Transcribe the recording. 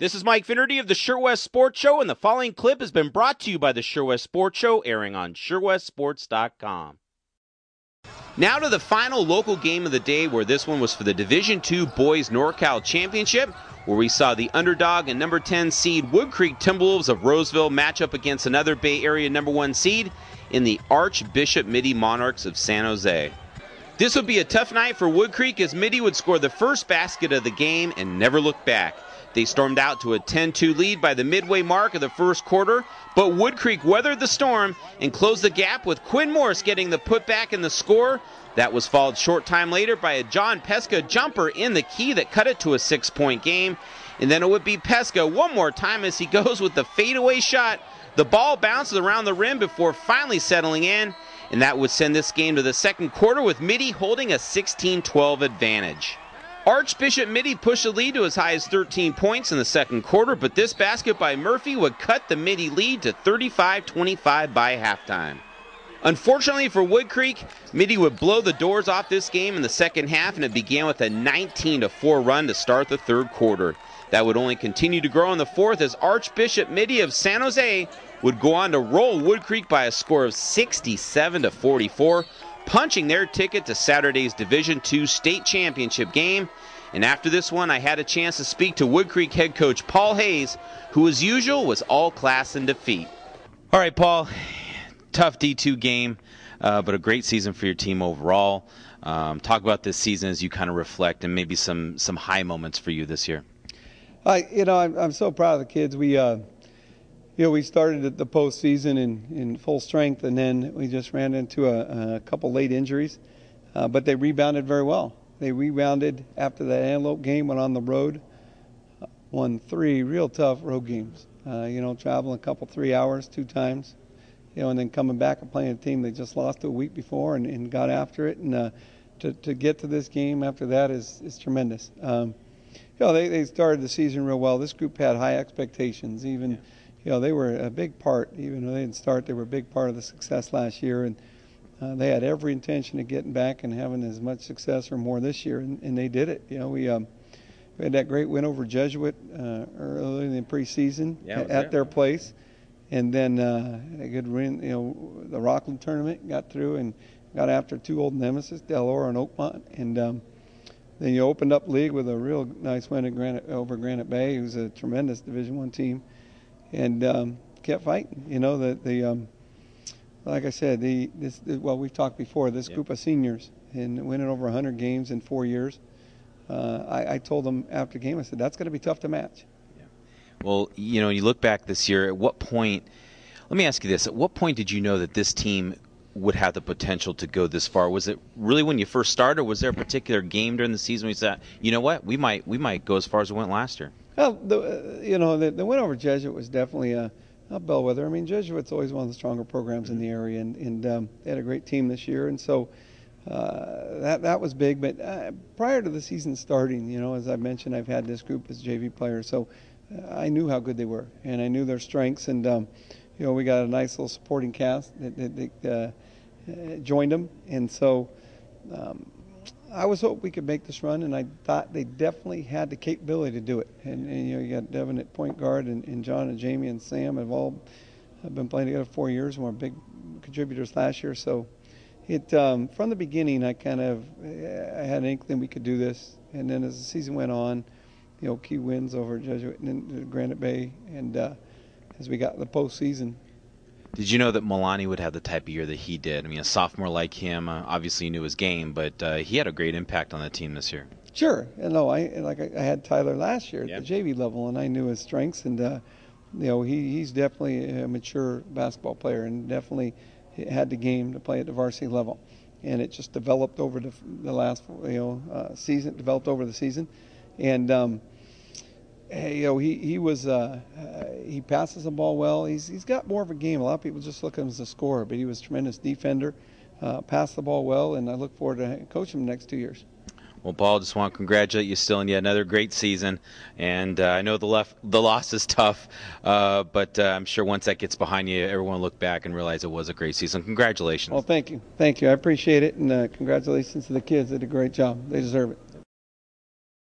This is Mike Finnerty of the Sure West Sports Show, and the following clip has been brought to you by the Sure West Sports Show, airing on SureWestSports.com. Now to the final local game of the day, where this one was for the Division II Boys NorCal Championship, where we saw the underdog and number 10 seed Woodcreek Timberwolves of Roseville match up against another Bay Area number 1 seed in the Archbishop Mitty Monarchs of San Jose. This would be a tough night for Woodcreek, as Mitty would score the first basket of the game and never look back. They stormed out to a 10-2 lead by the midway mark of the first quarter, but Woodcreek weathered the storm and closed the gap, with Quinn Morris getting the putback in the score. That was followed short time later by a John Pesca jumper in the key that cut it to a 6-point game. And then it would be Pesca one more time as he goes with the fadeaway shot. The ball bounces around the rim before finally settling in, and that would send this game to the second quarter, with Mitty holding a 16-12 advantage. Archbishop Mitty pushed the lead to as high as 13 points in the second quarter, but this basket by Murphy would cut the Mitty lead to 35-25 by halftime. Unfortunately for Woodcreek, Mitty would blow the doors off this game in the second half, and it began with a 19-4 run to start the third quarter. That would only continue to grow in the fourth, as Archbishop Mitty of San Jose would go on to roll Woodcreek by a score of 67-44, punching their ticket to Saturday's Division II State Championship game. And after this one, I had a chance to speak to Woodcreek head coach Paul Hayes, who as usual was all class in defeat. All right, Paul, tough D2 game, but a great season for your team overall. Talk about this season as you kind of reflect, and maybe some high moments for you this year. I'm so proud of the kids. We started at the postseason in full strength, and then we just ran into a couple late injuries, but they rebounded very well. They rebounded after that Antelope game, went on the road, won 3 real tough road games. Traveling a couple 3 hours 2 times, and then coming back and playing a team they just lost a week before and got after it. And to get to this game after that is tremendous. They started the season real well. This group had high expectations. Even, they were a big part. Even though they didn't start, they were a big part of the success last year. And they had every intention of getting back and having as much success or more this year, and they did it. We had that great win over Jesuit early in the preseason at their place. And then a good win, the Rockland tournament, got through and got after 2 old nemesis, Delora and Oakmont. And then you opened up league with a real nice win at over Granite Bay, who's a tremendous Division I team, and kept fighting. Like I said, we've talked before, this group of seniors and winning over 100 games in 4 years. I told them after the game, I said, that's going to be tough to match. Yeah. Well, you look back this year, at what point, let me ask you this, at what point did you know that this team would have the potential to go this far? Was it really when you first started, or was there a particular game during the season where you said, you know what, we might go as far as we went last year? Well, the win over Jesuit was definitely a bellwether. I mean, Jesuit's always one of the stronger programs in the area, and they had a great team this year, and so that was big. But prior to the season starting, as I mentioned, I've had this group as JV players, so I knew how good they were, and I knew their strengths, and we got a nice little supporting cast that joined them, and so I was hoping we could make this run, and I thought they definitely had the capability to do it. And you got Devin at point guard, and John and Jamie and Sam have all been playing together 4 years and were big contributors last year. So from the beginning, I had an inkling we could do this. And then as the season went on, key wins over Jesuit and then Granite Bay, and as we got in the postseason. Did you know that Milani would have the type of year that he did? I mean, a sophomore like him, obviously you knew his game, but he had a great impact on the team this year. Sure. I had Tyler last year at the JV level, and I knew his strengths, and he's definitely a mature basketball player, and definitely had the game to play at the varsity level. And it just developed over the last season. Developed over the season, and he passes the ball well. He's got more of a game. A lot of people just look at him as a scorer, but he was a tremendous defender, passed the ball well, and I look forward to coaching him the next 2 years. Well, Paul, just want to congratulate you still on yet another great season. And I know the loss is tough, but I'm sure once that gets behind you, everyone will look back and realize it was a great season. Congratulations. Well, thank you. Thank you. I appreciate it, and congratulations to the kids. They did a great job. They deserve it.